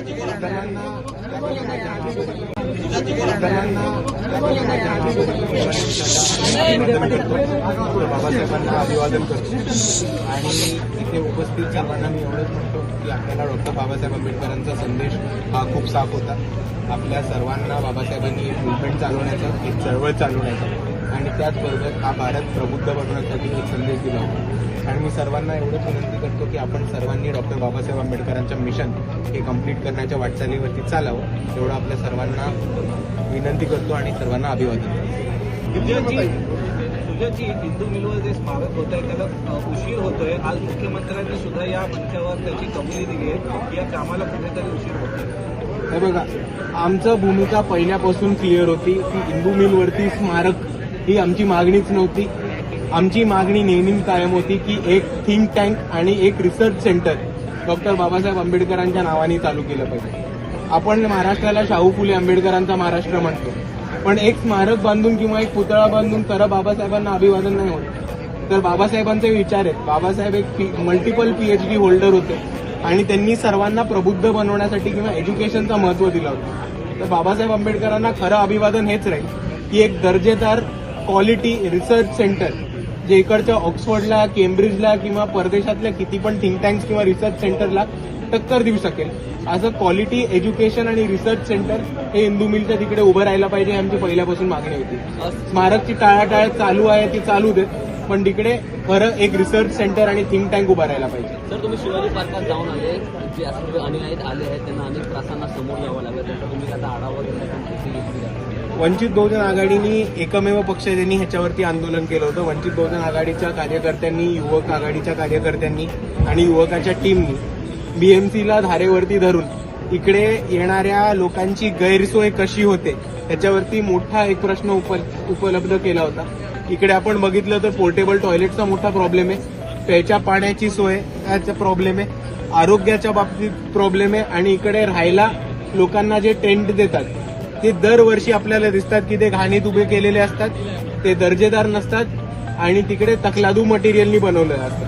बाबासाहेबांना अभिवादन करतो आणि इथे उपस्थित सर्वांना मी एवढंच म्हणतो की आपल्याला डॉक्टर बाबासाहेब आंबेडकरांचा संदेश हा खूप साफ होता. आपल्या सर्वांना बाबासाहेबांनी एक मुवमेंट चालवण्याचा, एक चळवळ चालवण्याचा आणि त्याचबरोबर हा भारत प्रबुद्ध बनवण्यासाठी एक संदेश दिला होता. आणि मी सर्वांना एवढंच विनंती करतो की आपण सर्वांनी डॉक्टर बाबासाहेब आंबेडकरांचं मिशन हे कंप्लीट करण्याच्या वाटचालीवरती चालावं, एवढं आपल्या सर्वांना विनंती करतो आणि सर्वांना अभिवादन करतो. सुजाची हिंदू मिलवर जे स्मारक होत आहे त्याला उशीर होतोय. आज मुख्यमंत्र्यांनी सुद्धा या मंचावर त्याची कबुली दिली आहे की या कामाला कुठेतरी उशीर होतोय. हे बघा, आमचं भूमिका पहिल्यापासून क्लिअर होती की हिंदू मिलवरती स्मारक ही आमची मागणीच नव्हती. आमची मागणी नेहमी कायम होती की एक थिंक टँक आणि एक रिसर्च सेंटर डॉक्टर बाबासाहेब आंबेडकरांच्या नावाने चालू केलं पाहिजे. आपण महाराष्ट्राला शाहू फुले आंबेडकरांचा महाराष्ट्र म्हणतो, पण एक स्मारक बांधून किंवा एक पुतळा बांधून तर बाबासाहेबांना अभिवादन नाही होत. तर बाबासाहेबांचे विचार आहेत. बाबासाहेब एक मल्टिपल PhD होल्डर होते आणि त्यांनी सर्वांना प्रबुद्ध बनवण्यासाठी किंवा एज्युकेशनचं महत्त्व दिलं होतं. तर बाबासाहेब आंबेडकरांना खरं अभिवादन हेच राहील की एक दर्जेदार क्वालिटी रिसर्च सेंटर जे इकडच्या ऑक्सफर्डला, केम्ब्रिजला किंवा परदेशातल्या किती पण थिंक टँक्स किंवा रिसर्च सेंटरला टक्कर देऊ शकेल असं क्वालिटी एज्युकेशन आणि रिसर्च सेंटर हे हिंदू मिलच्या तिकडे उभं राहायला पाहिजे. आमची पहिल्यापासून मागणी होती. स्मारकची टाळाटाळ चालू आहे ती चालू देत, पण तिकडे खरं एक रिसर्च सेंटर आणि थिंक टँक उभं राहायला पाहिजे. सर, तुम्ही शिवाजी पार्कात जाऊन आले, जे असं अनुयायी आले आहेत त्यांना अनेक त्रासांना समोर यावं लागलं, त्याचा तुम्ही आता आढावा घेतला. वंचित बहुजन आघाडीनी एकमेव पक्ष त्यांनी ह्याच्यावरती आंदोलन केलं होतं. वंचित बहुजन आघाडीच्या कार्यकर्त्यांनी, युवक आघाडीच्या कार्यकर्त्यांनी आणि युवकाच्या टीमनी BMCला धारेवरती धरून इकडे येणाऱ्या लोकांची गैरसोय कशी होते त्याच्यावरती मोठा एक प्रश्न उपलब्ध केला होता. इकडे आपण बघितलं तर पोर्टेबल टॉयलेटचा मोठा प्रॉब्लेम आहे, प्यायच्या पाण्याची सोय याचा प्रॉब्लेम आहे, आरोग्याच्या बाबतीत प्रॉब्लेम आहे आणि इकडे राहायला लोकांना जे टेंट देतात ते दरवर्षी आपल्याला दिसतात की ते घाणीत उभे केलेले असतात, ते दर्जेदार नसतात आणि तिकडे तकलादू मटेरियलनी बनवलेलं असतं.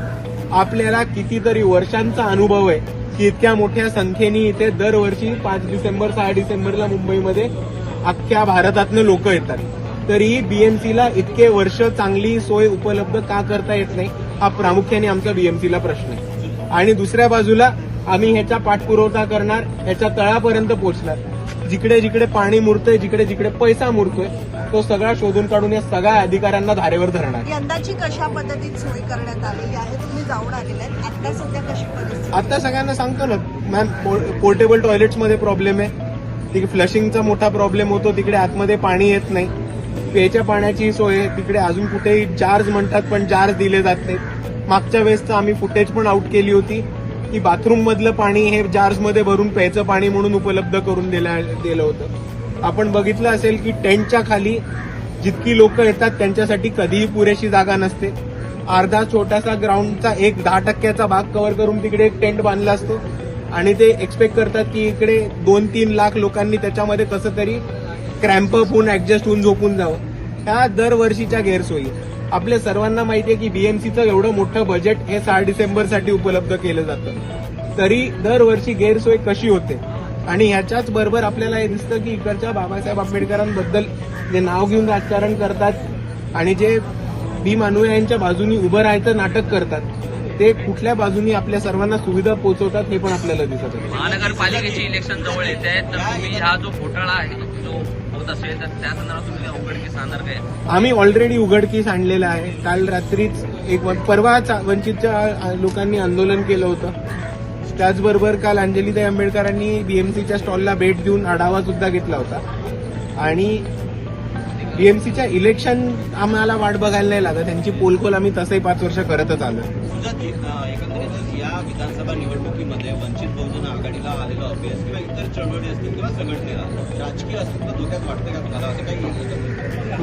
आपल्याला कितीतरी वर्षांचा अनुभव आहे की इतक्या मोठ्या संख्येने इथे दरवर्षी 5 डिसेंबर 6 डिसेंबरला मुंबईमध्ये अख्ख्या भारतातनं लोक येतात. तरीही BMCला इतके वर्ष चांगली सोय उपलब्ध का करता येत नाही हा प्रामुख्याने आमचा BMCला प्रश्न आहे. आणि दुसऱ्या बाजूला आम्ही ह्याचा पाठपुरवठा करणार, ह्याच्या तळापर्यंत पोहोचणार. जिकडे जिकडे पाणी मुरतंय, जिकडे जिकडे पैसा मुरतोय तो सगळा शोधून काढून या सगळ्या अधिकाऱ्यांना धारेवर धरणार. यंदाची कशा पद्धतीत सोय करण्यात आलेली आहे? तुम्ही जाऊन आलेले आहेत, आता सध्या कशी परिस्थिती? आता सगळ्यांना सांगतो ना मॅम, पोर्टेबल टॉयलेट्समध्ये प्रॉब्लेम आहे, तिकडे फ्लशिंगचा मोठा प्रॉब्लेम होतो, तिकडे आतमध्ये पाणी येत नाही, प्यायच्या पाण्याची सोय आहे तिकडे अजून कुठेही जार्स म्हणतात पण जार्स दिले जात नाहीत. मागच्या वेळेसचं आम्ही फुटेज पण आउट केली होती की बाथरूम मधलं पाणी हे जार्समध्ये भरून प्यायचं पाणी म्हणून उपलब्ध करून दिलं होतं. आपण बघितलं असेल की टेंटच्या खाली जितकी लोक येतात त्यांच्यासाठी कधीही पुरेशी जागा नसते. अर्धा छोटासा ग्राउंडचा 10% भाग कव्हर करून तिकडे एक टेंट बांधला असतो आणि ते एक्सपेक्ट करतात की इकडे 2-3 लाख लोकांनी त्याच्यामध्ये कसं तरी क्रॅम्पअप होऊन ऍडजस्ट होऊन झोपून जावं. ह्या दरवर्षीच्या गैरसोयी. आपल्या सर्वांना माहिती आहे की BMCचं एवढं मोठं बजेट हे 6 डिसेंबरसाठी उपलब्ध केलं जातं, तरी दरवर्षी गैरसोय कशी होते. आणि ह्याच्याच बरोबर आपल्याला हे दिसतं की इकडच्या बाबासाहेब आंबेडकरांबद्दल जे नाव घेऊन राजकारण करतात आणि जे भीम अनुयायांच्या बाजूनी उभं राहायचं नाटक करतात ते कुठल्या बाजूनी आपल्या सर्वांना सुविधा पोहोचवतात हे पण आपल्याला दिसत आहे. महानगरपालिकेचे इलेक्शन जवळ येत आहे, तर तुम्ही हा जो घोटाळा आहे जो होत असेल तर त्या संदर्भात तुम्ही उघडकीस आणणार काय? आम्ही ऑलरेडी उघडकीस आणलेलं आहे. काल रात्रीच परवा वंचितच्या लोकांनी आंदोलन केलं होतं. त्याचबरोबर काल अंजलीताई आंबेडकरांनी BMCच्या स्टॉलला भेट देऊन आढावा सुद्धा घेतला होता. आणि BMCच्या इलेक्शन आम्हाला वाट बघायला नाही लागत, त्यांची पोलखोल आम्ही तसंही 5 वर्ष करतच आलो. एकंदरीत या विधानसभा निवडणुकीमध्ये वंचित बहुजन आघाडीला आलेलं अभ्यास किंवा इतर चळवळी असतील किंवा संघटनेला राजकीय अस्तित्व धोक्यात वाटतं का तुम्हाला? असं काही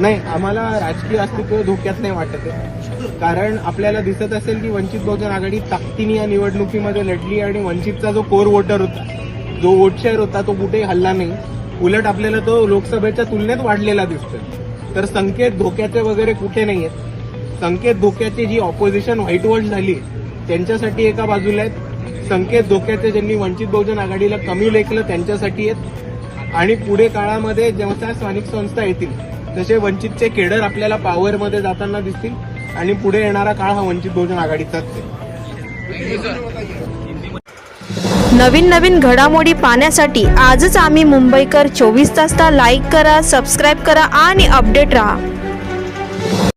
नाही, आम्हाला राजकीय अस्तित्व धोक्यात नाही वाटत आहे. कारण आपल्याला दिसत असेल की वंचित बहुजन आघाडी ताकदीने या निवडणुकीमध्ये लढली आणि वंचितचा जो कोर वोटर होता, जो वोट शेअर होता तो कुठेही हल्ला नाही. उलट आपल्याला तो लोकसभेच्या तुलनेत वाढलेला दिसतोय. तर संकेत धोक्याचे वगैरे कुठे नाही आहेत. संकेत धोक्याची जी ऑपोजिशन व्हाईट वॉश झाली त्यांच्यासाठी एका बाजूला आहेत, संकेत धोक्याचे ज्यांनी वंचित बहुजन आघाडीला कमी लेखलं त्यांच्यासाठी आहेत आणि पुढे काळामध्ये जेव्हा स्थानिक संस्था येतील तसे वंचितचे केडर आपल्याला पॉवरमध्ये जाताना दिसतील आणि पुढे येणारा काळ हा वंचित बहुजन आघाडीचाच आहे. नवीन घडामोडी पाहण्यासाठी आजच आम्ही मुंबईकर 24 तासला लाईक करा, सबस्क्राईब करा आणि अपडेट रहा.